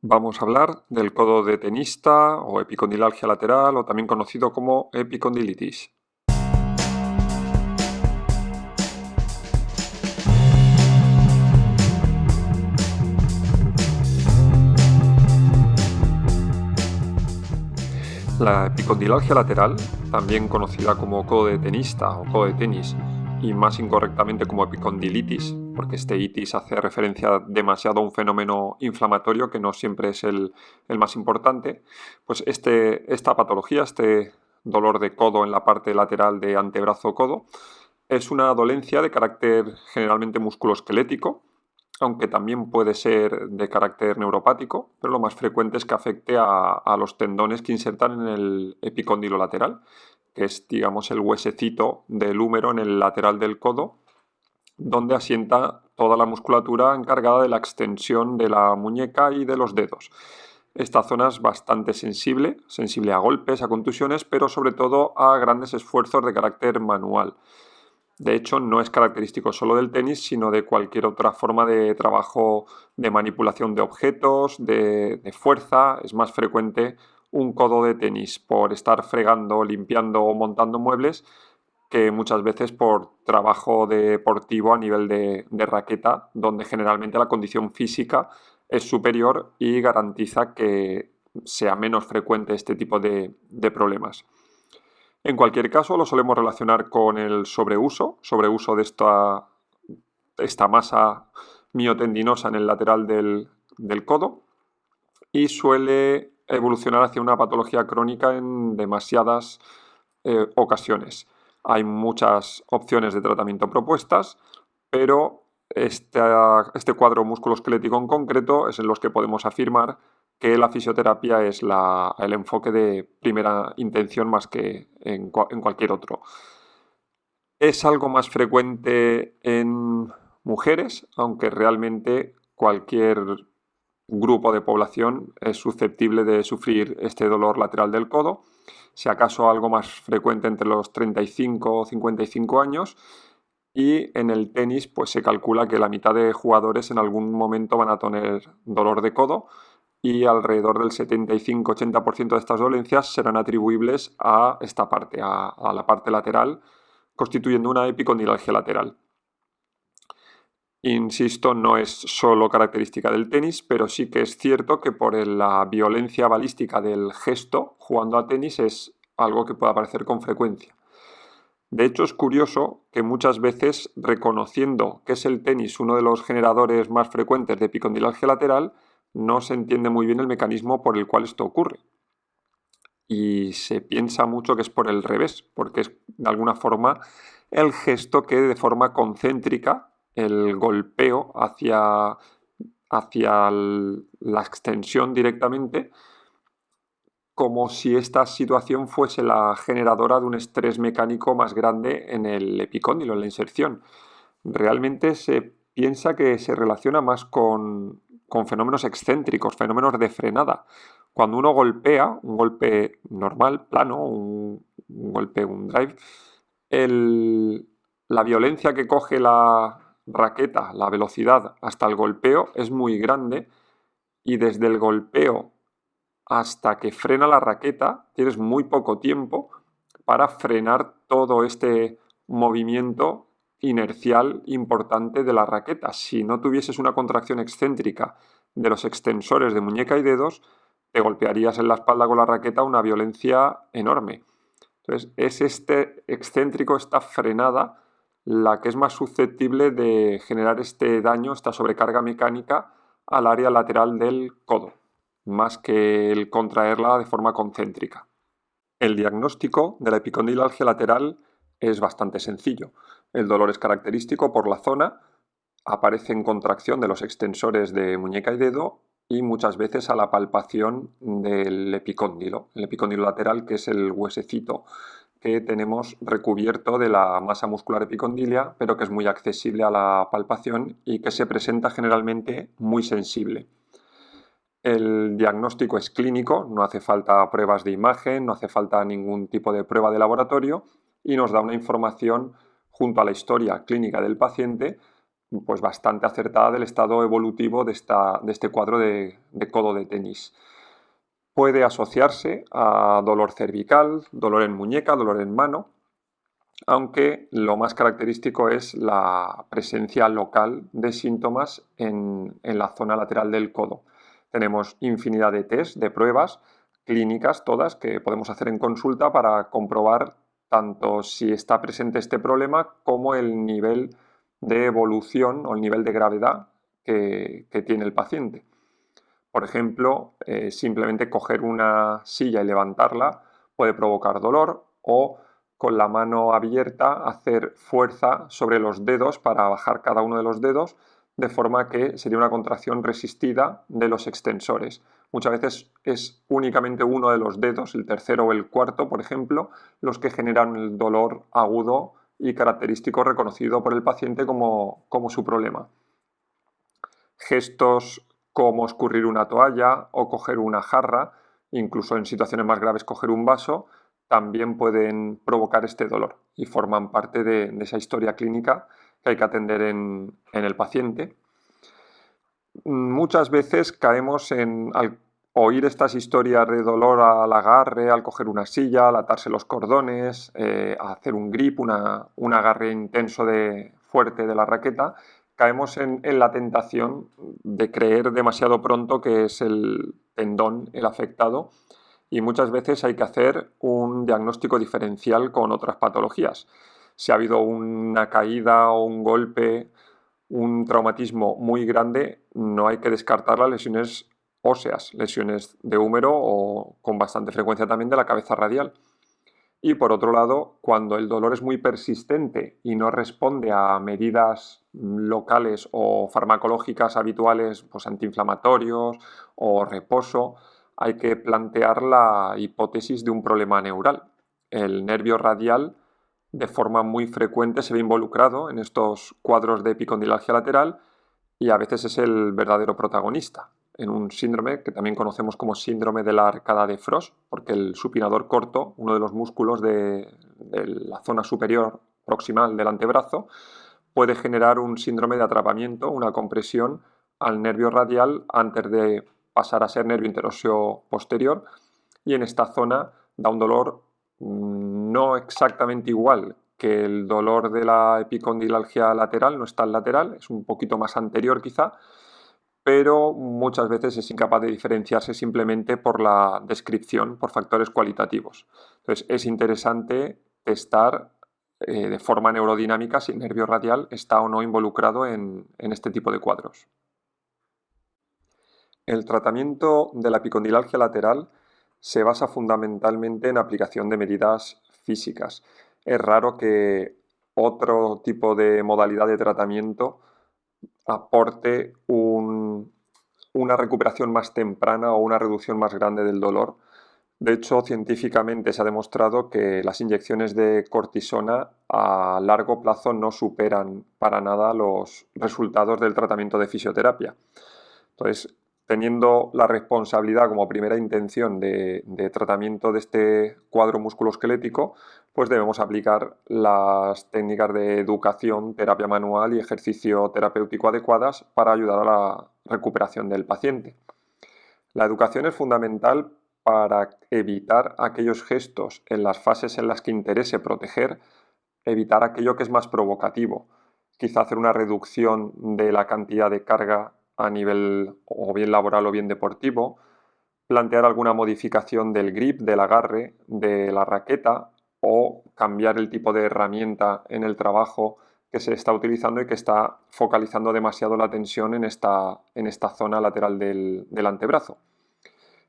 Vamos a hablar del codo de tenista o epicondilalgia lateral o también conocido como epicondilitis. La epicondilalgia lateral, también conocida como codo de tenista o codo de tenis y más incorrectamente como epicondilitis, porque este itis hace referencia demasiado a un fenómeno inflamatorio que no siempre es el más importante, pues esta patología, este dolor de codo en la parte lateral de antebrazo-codo, es una dolencia de carácter generalmente musculoesquelético, aunque también puede ser de carácter neuropático, pero lo más frecuente es que afecte a los tendones que insertan en el epicóndilo lateral, que es, digamos, el huesecito del húmero en el lateral del codo, donde asienta toda la musculatura encargada de la extensión de la muñeca y de los dedos. Esta zona es bastante sensible a golpes, a contusiones, pero sobre todo a grandes esfuerzos de carácter manual. De hecho, no es característico solo del tenis, sino de cualquier otra forma de trabajo de manipulación de objetos, de fuerza. Es más frecuente un codo de tenis por estar fregando, limpiando o montando muebles que muchas veces por trabajo deportivo a nivel de raqueta, donde generalmente la condición física es superior y garantiza que sea menos frecuente este tipo de problemas. En cualquier caso, lo solemos relacionar con el sobreuso de esta masa miotendinosa en el lateral del codo y suele evolucionar hacia una patología crónica en demasiadas ocasiones. Hay muchas opciones de tratamiento propuestas, pero este cuadro musculoesquelético en concreto es en los que podemos afirmar que la fisioterapia es el enfoque de primera intención más que en cualquier otro. Es algo más frecuente en mujeres, aunque realmente cualquier grupo de población es susceptible de sufrir este dolor lateral del codo, si acaso algo más frecuente entre los 35 o 55 años, y en el tenis pues se calcula que la mitad de jugadores en algún momento van a tener dolor de codo y alrededor del 75-80% de estas dolencias serán atribuibles a esta parte, a la parte lateral, constituyendo una epicondilalgia lateral. Insisto, no es solo característica del tenis, pero sí que es cierto que por la violencia balística del gesto jugando a tenis es algo que puede aparecer con frecuencia. De hecho, es curioso que muchas veces, reconociendo que es el tenis uno de los generadores más frecuentes de epicondilalgia lateral, no se entiende muy bien el mecanismo por el cual esto ocurre. Y se piensa mucho que es por el revés, porque es de alguna forma el gesto que de forma concéntrica, el golpeo hacia la extensión directamente, como si esta situación fuese la generadora de un estrés mecánico más grande en el epicóndilo, en la inserción. Realmente se piensa que se relaciona más con fenómenos excéntricos, fenómenos de frenada. Cuando uno golpea, un golpe normal, plano, un golpe, un drive, la violencia que coge la raqueta, la velocidad hasta el golpeo es muy grande y desde el golpeo hasta que frena la raqueta tienes muy poco tiempo para frenar todo este movimiento inercial importante de la raqueta. Si no tuvieses una contracción excéntrica de los extensores de muñeca y dedos, te golpearías en la espalda con la raqueta a una violencia enorme. Entonces, es este excéntrico, esta frenada, la que es más susceptible de generar este daño, esta sobrecarga mecánica al área lateral del codo, más que el contraerla de forma concéntrica. El diagnóstico de la epicondilalgia lateral es bastante sencillo. El dolor es característico por la zona, aparece en contracción de los extensores de muñeca y dedo y muchas veces a la palpación del epicóndilo, el epicóndilo lateral, que es el huesecito que tenemos recubierto de la masa muscular epicondilia, pero que es muy accesible a la palpación y que se presenta generalmente muy sensible. El diagnóstico es clínico, no hace falta pruebas de imagen, no hace falta ningún tipo de prueba de laboratorio y nos da una información junto a la historia clínica del paciente pues bastante acertada del estado evolutivo de este cuadro de codo de tenis. Puede asociarse a dolor cervical, dolor en muñeca, dolor en mano, aunque lo más característico es la presencia local de síntomas en la zona lateral del codo. Tenemos infinidad de test, de pruebas clínicas, todas que podemos hacer en consulta para comprobar tanto si está presente este problema como el nivel de evolución o el nivel de gravedad que tiene el paciente. Por ejemplo, simplemente coger una silla y levantarla puede provocar dolor, o con la mano abierta hacer fuerza sobre los dedos para bajar cada uno de los dedos, de forma que sería una contracción resistida de los extensores. Muchas veces es únicamente uno de los dedos, el tercero o el cuarto, por ejemplo, los que generan el dolor agudo y característico reconocido por el paciente como su problema. Gestos como escurrir una toalla o coger una jarra, incluso en situaciones más graves coger un vaso, también pueden provocar este dolor y forman parte de esa historia clínica que hay que atender en el paciente. Muchas veces caemos al oír estas historias de dolor al agarre, al coger una silla, al atarse los cordones, a hacer un grip, un agarre intenso fuerte de la raqueta, caemos en la tentación de creer demasiado pronto que es el tendón el afectado, y muchas veces hay que hacer un diagnóstico diferencial con otras patologías. Si ha habido una caída o un golpe, un traumatismo muy grande, no hay que descartar las lesiones óseas, lesiones de húmero o con bastante frecuencia también de la cabeza radial. Y por otro lado, cuando el dolor es muy persistente y no responde a medidas locales o farmacológicas habituales, pues antiinflamatorios o reposo, hay que plantear la hipótesis de un problema neural. El nervio radial, de forma muy frecuente, se ve involucrado en estos cuadros de epicondilalgia lateral y a veces es el verdadero protagonista, en un síndrome que también conocemos como síndrome de la arcada de Frost, porque el supinador corto, uno de los músculos de la zona superior proximal del antebrazo, puede generar un síndrome de atrapamiento, una compresión al nervio radial antes de pasar a ser nervio interóseo posterior, y en esta zona da un dolor no exactamente igual que el dolor de la epicondilalgia lateral, no es tan lateral, es un poquito más anterior quizá, pero muchas veces es incapaz de diferenciarse simplemente por la descripción, por factores cualitativos. Entonces es interesante testar de forma neurodinámica si el nervio radial está o no involucrado en este tipo de cuadros. El tratamiento de la epicondilalgia lateral se basa fundamentalmente en aplicación de medidas físicas. Es raro que otro tipo de modalidad de tratamiento aporte una recuperación más temprana o una reducción más grande del dolor. De hecho, científicamente se ha demostrado que las inyecciones de cortisona a largo plazo no superan para nada los resultados del tratamiento de fisioterapia. Entonces, teniendo la responsabilidad como primera intención de tratamiento de este cuadro musculoesquelético, pues debemos aplicar las técnicas de educación, terapia manual y ejercicio terapéutico adecuadas para ayudar a la recuperación del paciente. La educación es fundamental para evitar aquellos gestos en las fases en las que interese proteger, evitar aquello que es más provocativo, quizá hacer una reducción de la cantidad de carga a nivel o bien laboral o bien deportivo, plantear alguna modificación del grip, del agarre, de la raqueta, o cambiar el tipo de herramienta en el trabajo que se está utilizando y que está focalizando demasiado la tensión en esta zona lateral del antebrazo.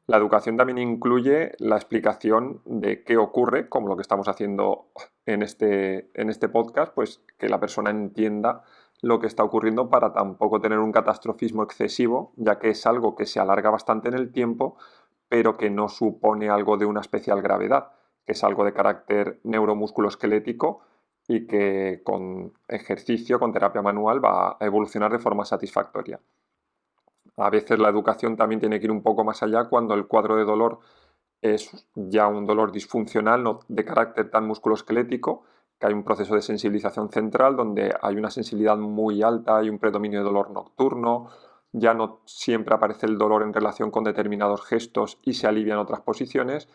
La educación también incluye la explicación de qué ocurre, como lo que estamos haciendo en este podcast, pues que la persona entienda lo que está ocurriendo para tampoco tener un catastrofismo excesivo, ya que es algo que se alarga bastante en el tiempo, pero que no supone algo de una especial gravedad, que es algo de carácter neuromusculoesquelético y que con ejercicio, con terapia manual, va a evolucionar de forma satisfactoria. A veces la educación también tiene que ir un poco más allá cuando el cuadro de dolor es ya un dolor disfuncional, no de carácter tan musculoesquelético, que hay un proceso de sensibilización central donde hay una sensibilidad muy alta, hay un predominio de dolor nocturno, ya no siempre aparece el dolor en relación con determinados gestos y se alivia en otras posiciones.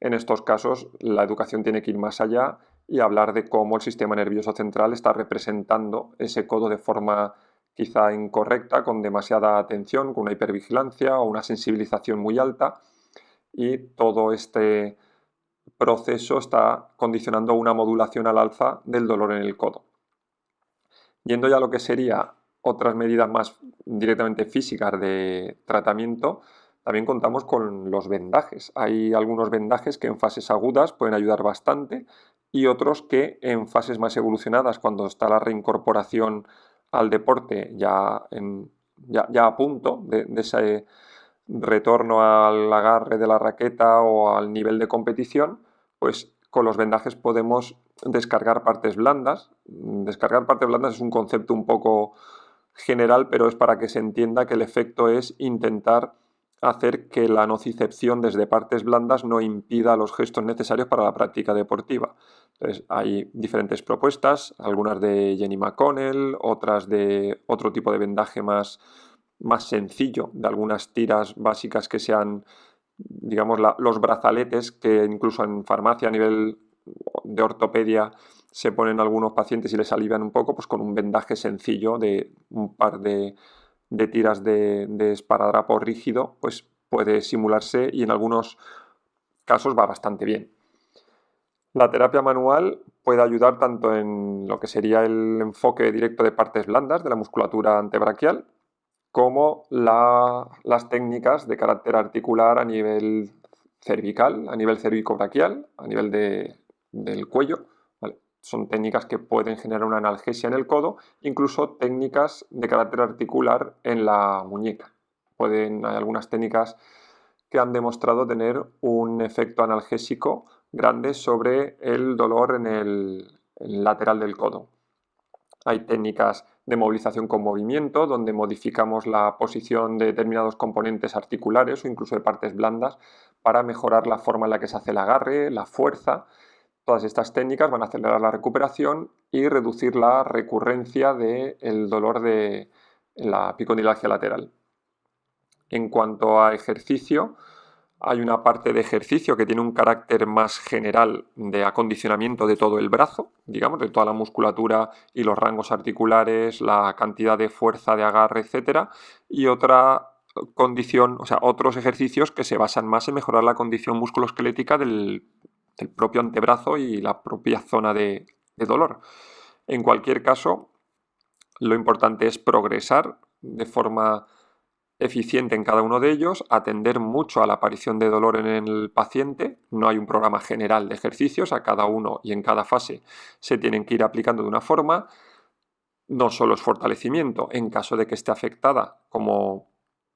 En estos casos, la educación tiene que ir más allá y hablar de cómo el sistema nervioso central está representando ese codo de forma quizá incorrecta, con demasiada atención, con una hipervigilancia o una sensibilización muy alta, y todo este proceso está condicionando una modulación al alza del dolor en el codo. Yendo ya a lo que sería otras medidas más directamente físicas de tratamiento, también contamos con los vendajes. Hay algunos vendajes que en fases agudas pueden ayudar bastante y otros que en fases más evolucionadas, cuando está la reincorporación al deporte ya a punto de ese retorno al agarre de la raqueta o al nivel de competición, pues con los vendajes podemos descargar partes blandas. Descargar partes blandas es un concepto un poco general, pero es para que se entienda que el efecto es intentar hacer que la nocicepción desde partes blandas no impida los gestos necesarios para la práctica deportiva. Entonces, hay diferentes propuestas, algunas de Jenny McConnell, otras de otro tipo de vendaje más sencillo, de algunas tiras básicas que sean, digamos, los brazaletes que incluso en farmacia a nivel de ortopedia se ponen algunos pacientes y les alivian un poco, pues con un vendaje sencillo de un par de tiras de esparadrapo rígido, pues puede simularse y en algunos casos va bastante bien. La terapia manual puede ayudar tanto en lo que sería el enfoque directo de partes blandas de la musculatura antebraquial, como las técnicas de carácter articular a nivel cervical, a nivel cervicobraquial, a nivel del cuello. ¿Vale? Son técnicas que pueden generar una analgesia en el codo, incluso técnicas de carácter articular en la muñeca. Hay algunas técnicas que han demostrado tener un efecto analgésico grande sobre el dolor en el lateral del codo. Hay técnicas de movilización con movimiento, donde modificamos la posición de determinados componentes articulares o incluso de partes blandas para mejorar la forma en la que se hace el agarre, la fuerza. Todas estas técnicas van a acelerar la recuperación y reducir la recurrencia del dolor de la epicondilalgia lateral. En cuanto a ejercicio, hay una parte de ejercicio que tiene un carácter más general de acondicionamiento de todo el brazo, digamos, de toda la musculatura y los rangos articulares, la cantidad de fuerza de agarre, etc. Y otra condición, o sea, otros ejercicios que se basan más en mejorar la condición musculoesquelética del propio antebrazo y la propia zona de dolor. En cualquier caso, lo importante es progresar de forma eficiente en cada uno de ellos, atender mucho a la aparición de dolor en el paciente. No hay un programa general de ejercicios, a cada uno y en cada fase se tienen que ir aplicando de una forma. No solo es fortalecimiento, en caso de que esté afectada, como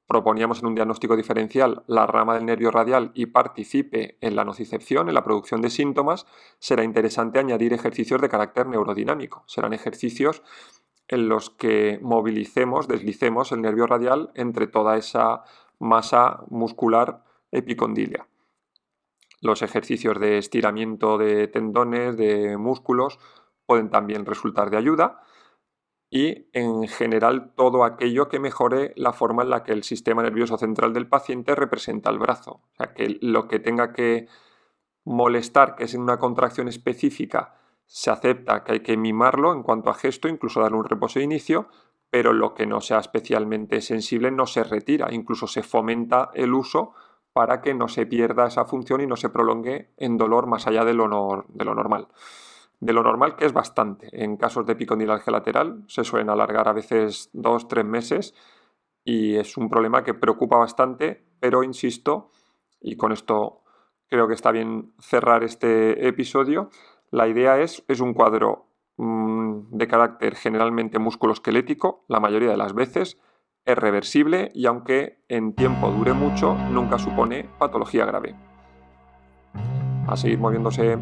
proponíamos en un diagnóstico diferencial, la rama del nervio radial y participe en la nocicepción, en la producción de síntomas, será interesante añadir ejercicios de carácter neurodinamico. Serán ejercicios en los que movilicemos, deslicemos el nervio radial entre toda esa masa muscular epicondilia. Los ejercicios de estiramiento de tendones, de músculos, pueden también resultar de ayuda, y en general todo aquello que mejore la forma en la que el sistema nervioso central del paciente representa el brazo. O sea, que lo que tenga que molestar, que es en una contracción específica, se acepta que hay que mimarlo en cuanto a gesto, incluso darle un reposo de inicio, pero lo que no sea especialmente sensible no se retira, incluso se fomenta el uso para que no se pierda esa función y no se prolongue en dolor más allá de lo normal. De lo normal, que es bastante. En casos de epicondilalgia lateral se suelen alargar a veces 2-3 meses y es un problema que preocupa bastante, pero insisto, y con esto creo que está bien cerrar este episodio, la idea es un cuadro de carácter generalmente musculoesquelético, la mayoría de las veces es reversible y aunque en tiempo dure mucho, nunca supone patología grave. A seguir moviéndose.